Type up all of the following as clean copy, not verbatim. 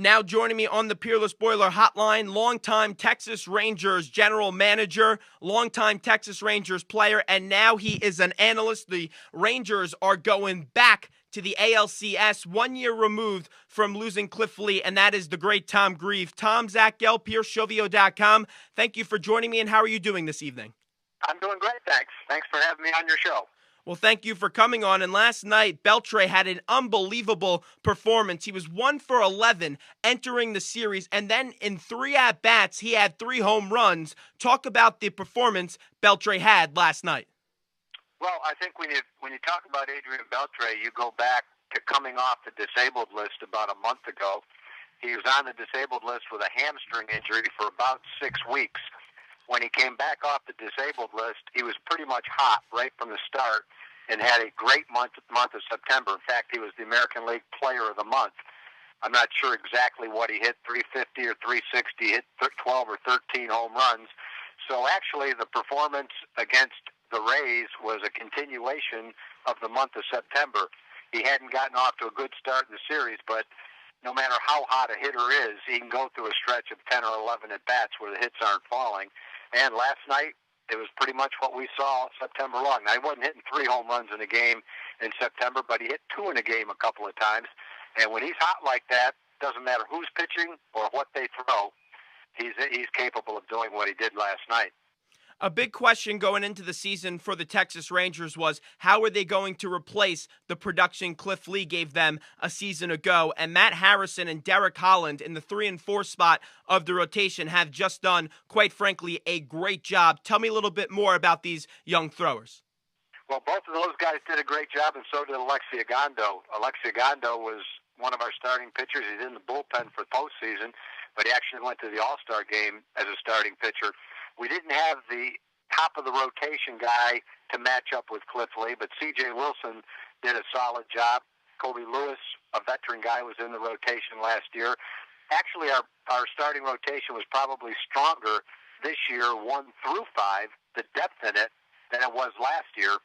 Now joining me on the Peerless Boiler Hotline, longtime Texas Rangers general manager, longtime Texas Rangers player, and now he is an analyst. The Rangers are going back to the ALCS 1 year removed from losing Cliff Lee, and that is the great Tom Grieve. Tom, Zach Gelb, PierceShovio.com. Thank you for joining me, and how are you doing this evening? I'm doing great, thanks. Thanks for having me on your show. Well, thank you for coming on. And last night, Beltre had an unbelievable performance. He was 1 for 11 entering the series, and then in 3 at-bats, he had 3 home runs. Talk about the performance Beltre had last night. Well, I think when you talk about Adrian Beltre, you go back to coming off the disabled list about a month ago. He was on the disabled list with a hamstring injury for about 6 weeks. When he came back off the disabled list, he was pretty much hot right from the start and had a great month of September. In fact, he was the American League Player of the Month. I'm not sure exactly what he hit, 350 or 360, hit 12 or 13 home runs. So actually the performance against the Rays was a continuation of the month of September. He hadn't gotten off to a good start in the series, but no matter how hot a hitter is, he can go through a stretch of 10 or 11 at-bats where the hits aren't falling. And last night, it was pretty much what we saw September long. Now, he wasn't hitting 3 home runs in a game in September, but he hit 2 in a game a couple of times. And when he's hot like that, doesn't matter who's pitching or what they throw, he's capable of doing what he did last night. A big question going into the season for the Texas Rangers was how are they going to replace the production Cliff Lee gave them a season ago? And Matt Harrison and Derek Holland in the 3 and 4 spot of the rotation have just done, quite frankly, a great job. Tell me a little bit more about these young throwers. Well, both of those guys did a great job, and so did Alexi Ogando. Alexi Ogando was one of our starting pitchers. He's in the bullpen for postseason, but he actually went to the All-Star game as a starting pitcher. We didn't have the top of the rotation guy to match up with Cliff Lee, but C.J. Wilson did a solid job. Kobe Lewis, a veteran guy, was in the rotation last year. Actually, our starting rotation was probably stronger this year, 1 through 5, the depth in it, than it was last year.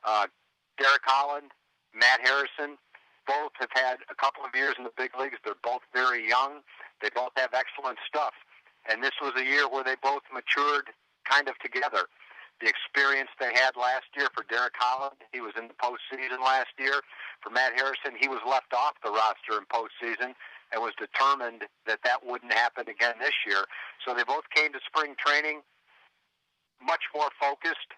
Derek Holland, Matt Harrison, both have had a couple of years in the big leagues. They're both very young. They both have excellent stuff. And this was a year where they both matured kind of together. The experience they had last year for Derek Holland, he was in the postseason last year. For Matt Harrison, he was left off the roster in postseason and was determined that that wouldn't happen again this year. So they both came to spring training much more focused.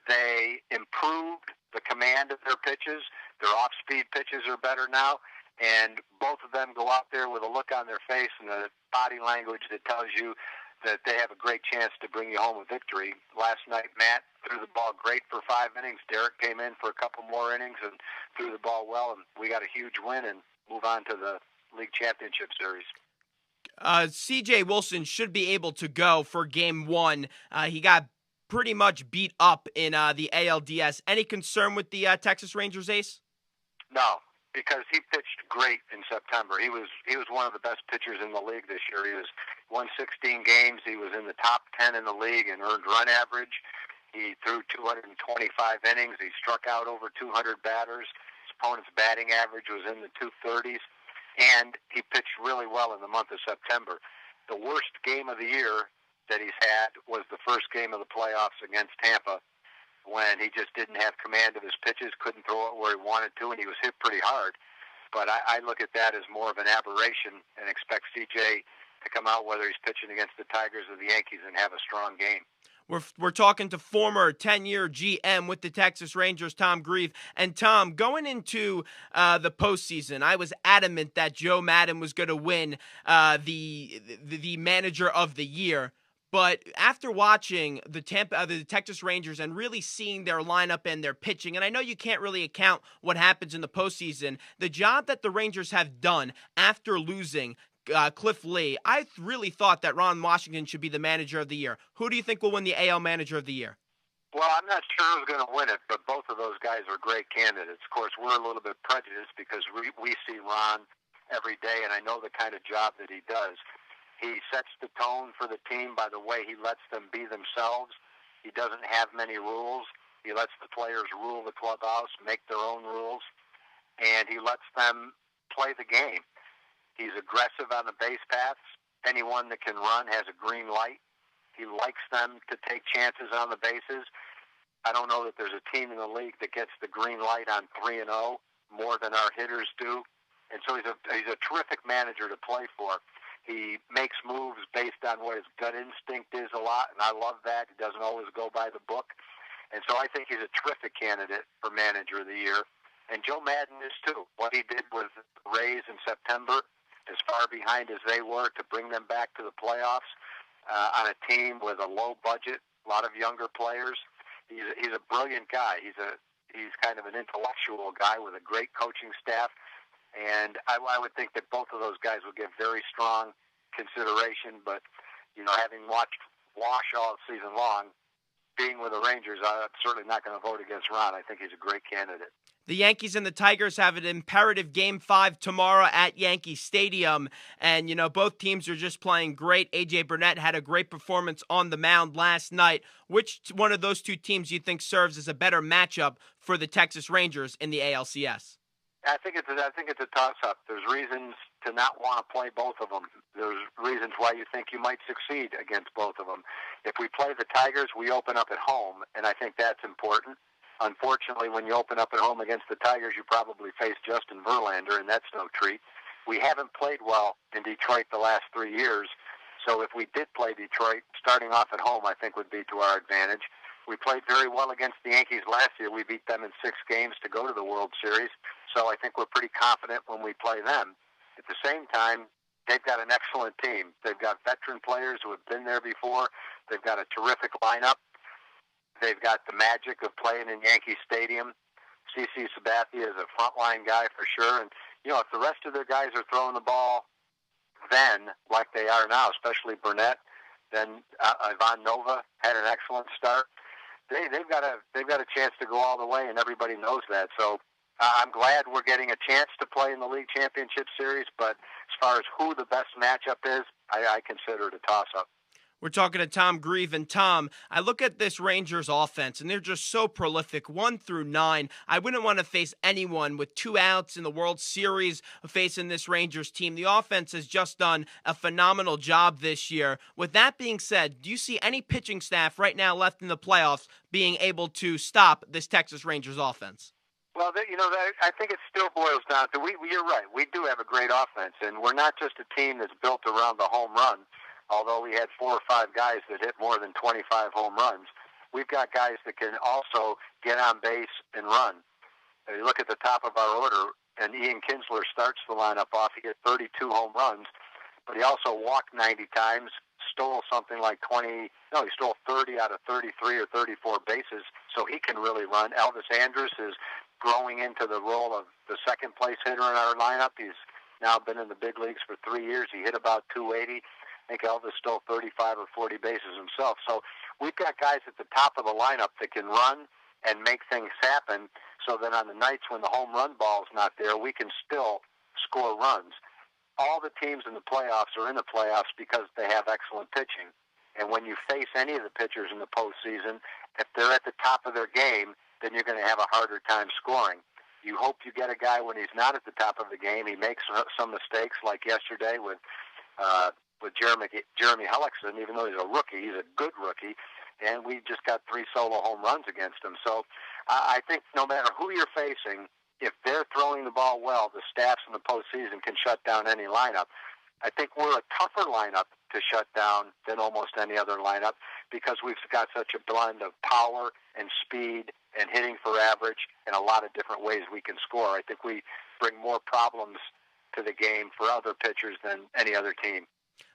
They improved the command of their pitches. Their off-speed pitches are better now. And both of them go out there with a look on their face and a body language that tells you that they have a great chance to bring you home a victory. Last night, Matt threw the ball great for 5 innings. Derek came in for a couple more innings and threw the ball well, and we got a huge win and move on to the League Championship Series. C.J. Wilson should be able to go for Game 1. He got pretty much beat up in the ALDS. Any concern with the Texas Rangers ace? No, because he pitched great in September. He was one of the best pitchers in the league this year. He won 16 games. He was in the top 10 in the league in earned run average. He threw 225 innings. He struck out over 200 batters. His opponent's batting average was in the 230s. And he pitched really well in the month of September. The worst game of the year that he's had was the first game of the playoffs against Tampa, when he just didn't have command of his pitches, couldn't throw it where he wanted to, and he was hit pretty hard. But I look at that as more of an aberration and expect CJ to come out, whether he's pitching against the Tigers or the Yankees, and have a strong game. We're talking to former 10-year GM with the Texas Rangers, Tom Grieve. And Tom, going into the postseason, I was adamant that Joe Maddon was going to win the Manager of the Year. But after watching the Texas Rangers and really seeing their lineup and their pitching, and I know you can't really account what happens in the postseason, the job that the Rangers have done after losing Cliff Lee, I really thought that Ron Washington should be the Manager of the Year. Who do you think will win the AL Manager of the Year? Well, I'm not sure who's going to win it, but both of those guys are great candidates. Of course, we're a little bit prejudiced because we see Ron every day, and I know the kind of job that he does. He sets the tone for the team by the way he lets them be themselves. He doesn't have many rules. He lets the players rule the clubhouse, make their own rules, and he lets them play the game. He's aggressive on the base paths. Anyone that can run has a green light. He likes them to take chances on the bases. I don't know that there's a team in the league that gets the green light on 3-0 more than our hitters do. And so he's a terrific manager to play for. He makes moves based on what his gut instinct is a lot, and I love that. He doesn't always go by the book. And so I think he's a terrific candidate for Manager of the Year. And Joe Madden is too. What he did with the Rays in September, as far behind as they were, to bring them back to the playoffs on a team with a low budget, a lot of younger players. He's a brilliant guy. He's kind of an intellectual guy with a great coaching staff. And I would think that both of those guys would get very strong consideration. But, having watched Wash all season long, being with the Rangers, I'm certainly not going to vote against Ron. I think he's a great candidate. The Yankees and the Tigers have an imperative Game 5 tomorrow at Yankee Stadium. And, both teams are just playing great. A.J. Burnett had a great performance on the mound last night. Which one of those two teams do you think serves as a better matchup for the Texas Rangers in the ALCS? I think it's a toss-up. There's reasons to not want to play both of them. There's reasons why you think you might succeed against both of them. If we play the Tigers, we open up at home, and I think that's important. Unfortunately, when you open up at home against the Tigers, you probably face Justin Verlander, and that's no treat. We haven't played well in Detroit the last 3 years, so if we did play Detroit, starting off at home, I think would be to our advantage. We played very well against the Yankees last year. We beat them in 6 games to go to the World Series, so I think we're pretty confident when we play them. At the same time, they've got an excellent team. They've got veteran players who have been there before. They've got a terrific lineup. They've got the magic of playing in Yankee Stadium. CC Sabathia is a frontline guy for sure. And, if the rest of their guys are throwing the ball then, like they are now, especially Burnett, then Ivan Nova had an excellent start. They've got a chance to go all the way, and everybody knows that. So I'm glad we're getting a chance to play in the League Championship Series, but as far as who the best matchup is, I consider it a toss-up. We're talking to Tom Grieve. And Tom, I look at this Rangers offense, and they're just so prolific, 1 through 9. I wouldn't want to face anyone with 2 outs in the World Series facing this Rangers team. The offense has just done a phenomenal job this year. With that being said, do you see any pitching staff right now left in the playoffs being able to stop this Texas Rangers offense? Well, I think it still boils down to, you're right, we do have a great offense, and we're not just a team that's built around the home run. Although we had 4 or 5 guys that hit more than 25 home runs, we've got guys that can also get on base and run. You look at the top of our order, and Ian Kinsler starts the lineup off. He hit 32 home runs, but he also walked 90 times, stole something like he stole 30 out of 33 or 34 bases, so he can really run. Elvis Andrus is growing into the role of the second-place hitter in our lineup. He's now been in the big leagues for 3 years. He hit about 280. I think Elvis stole 35 or 40 bases himself. So we've got guys at the top of the lineup that can run and make things happen, so that on the nights when the home run ball's not there, we can still score runs. All the teams in the playoffs are in the playoffs because they have excellent pitching. And when you face any of the pitchers in the postseason, if they're at the top of their game, then you're going to have a harder time scoring. You hope you get a guy when he's not at the top of the game. He makes some mistakes, like yesterday with Jeremy Hellickson. Even though he's a rookie, he's a good rookie, and we just got 3 solo home runs against him. So I think no matter who you're facing, if they're throwing the ball well, the staffs in the postseason can shut down any lineup. I think we're a tougher lineup to shut down than almost any other lineup because we've got such a blend of power and speed and hitting for average and a lot of different ways we can score. I think we bring more problems to the game for other pitchers than any other team.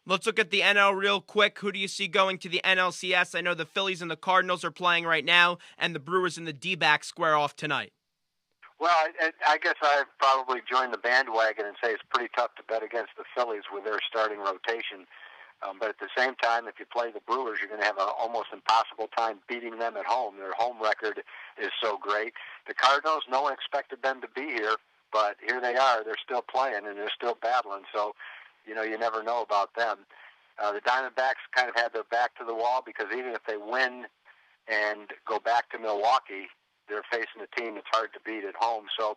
Let's look at the NL real quick. Who do you see going to the NLCS? I know the Phillies and the Cardinals are playing right now, and the Brewers and the D-backs square off tonight. Well, I guess I'd probably join the bandwagon and say it's pretty tough to bet against the Phillies with their starting rotation. But at the same time, if you play the Brewers, you're going to have an almost impossible time beating them at home. Their home record is so great. The Cardinals, no one expected them to be here, but here they are. They're still playing, and they're still battling. So, you never know about them. The Diamondbacks kind of had their back to the wall because even if they win and go back to Milwaukee, they're facing a team that's hard to beat at home. So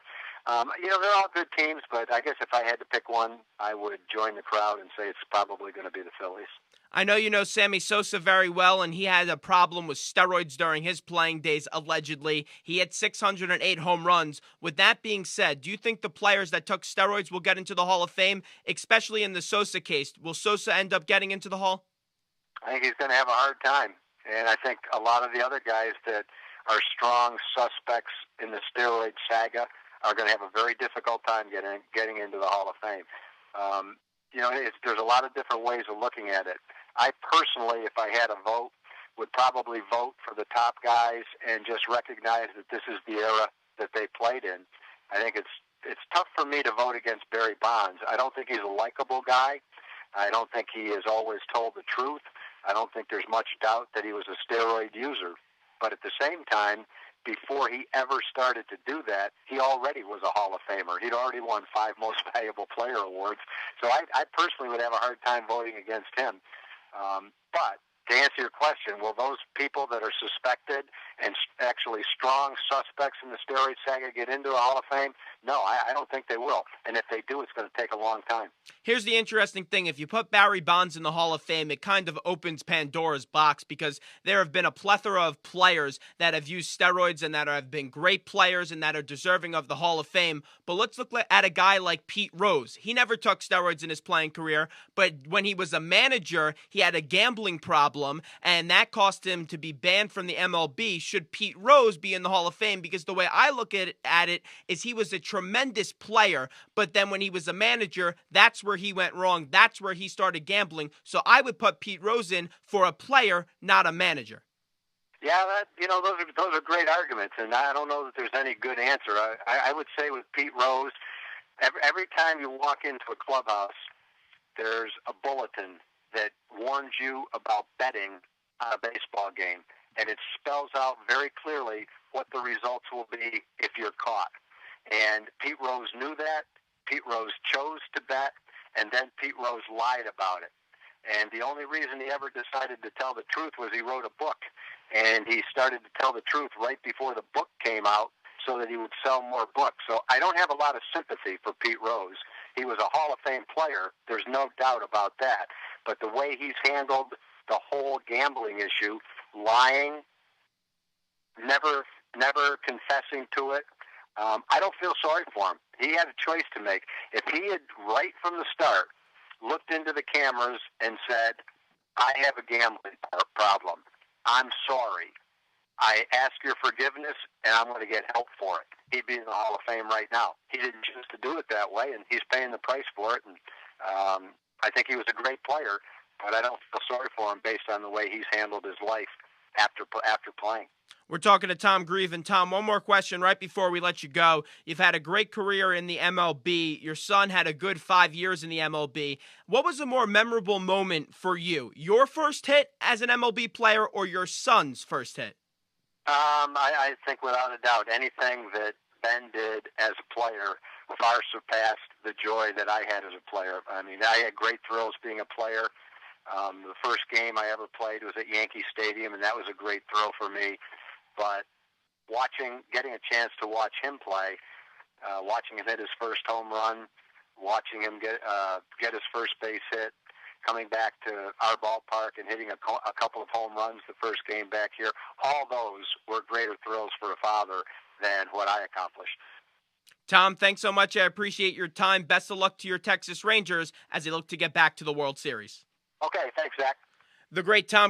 They're all good teams, but I guess if I had to pick one, I would join the crowd and say it's probably going to be the Phillies. I know you know Sammy Sosa very well, and he had a problem with steroids during his playing days, allegedly. He had 608 home runs. With that being said, do you think the players that took steroids will get into the Hall of Fame, especially in the Sosa case? Will Sosa end up getting into the Hall? I think he's going to have a hard time. And I think a lot of the other guys that are strong suspects in the steroid saga are going to have a very difficult time getting into the Hall of Fame. There's a lot of different ways of looking at it. I personally, if I had a vote, would probably vote for the top guys and just recognize that this is the era that they played in. I think it's tough for me to vote against Barry Bonds. I don't think he's a likable guy. I don't think he has always told the truth. I don't think there's much doubt that he was a steroid user. But at the same time, before he ever started to do that, he already was a Hall of Famer. He'd already won 5 Most Valuable Player awards. So I personally would have a hard time voting against him. But to answer your question, will those people that are suspected and actually strong suspects in the steroid saga get into the Hall of Fame? No, I don't think they will. And if they do, it's going to take a long time. Here's the interesting thing. If you put Barry Bonds in the Hall of Fame, it kind of opens Pandora's box because there have been a plethora of players that have used steroids and that have been great players and that are deserving of the Hall of Fame. But let's look at a guy like Pete Rose. He never took steroids in his playing career, but when he was a manager, he had a gambling problem, and that cost him to be banned from the MLB. Should Pete Rose be in the Hall of Fame? Because the way I look at it is he was a tremendous player, but then when he was a manager, that's where he went wrong. That's where he started gambling. So I would put Pete Rose in for a player, not a manager. Yeah, those are great arguments, and I don't know that there's any good answer. I would say with Pete Rose, every time you walk into a clubhouse, there's a bulletin that warns you about betting on a baseball game, and it spells out very clearly what the results will be if you're caught. And Pete Rose knew that. Pete Rose chose to bet, and then Pete Rose lied about it. And the only reason he ever decided to tell the truth was he wrote a book. And he started to tell the truth right before the book came out so that he would sell more books. So I don't have a lot of sympathy for Pete Rose. He was a Hall of Fame player. There's no doubt about that. But the way he's handled the whole gambling issue, lying, never confessing to it, I don't feel sorry for him. He had a choice to make. If he had, right from the start, looked into the cameras and said, I have a gambling problem. I'm sorry. I ask your forgiveness, and I'm going to get help for it. He'd be in the Hall of Fame right now. He didn't choose to do it that way, and he's paying the price for it. And I think he was a great player, but I don't feel sorry for him based on the way he's handled his life after playing. We're talking to Tom Grieve. And Tom, one more question right before we let you go. You've had a great career in the MLB. Your son had a good 5 years in the MLB. What was a more memorable moment for you? Your first hit as an MLB player or your son's first hit? I think without a doubt, anything that Ben did as a player far surpassed the joy that I had as a player. I mean, I had great thrills being a player. The first game I ever played was at Yankee Stadium, and that was a great thrill for me. But getting a chance to watch him play, watching him hit his first home run, watching him get his first base hit, coming back to our ballpark and hitting a couple of home runs the first game back here, all those were greater thrills for a father than what I accomplished. Tom, thanks so much. I appreciate your time. Best of luck to your Texas Rangers as they look to get back to the World Series. Okay, thanks, Zach. The great Tom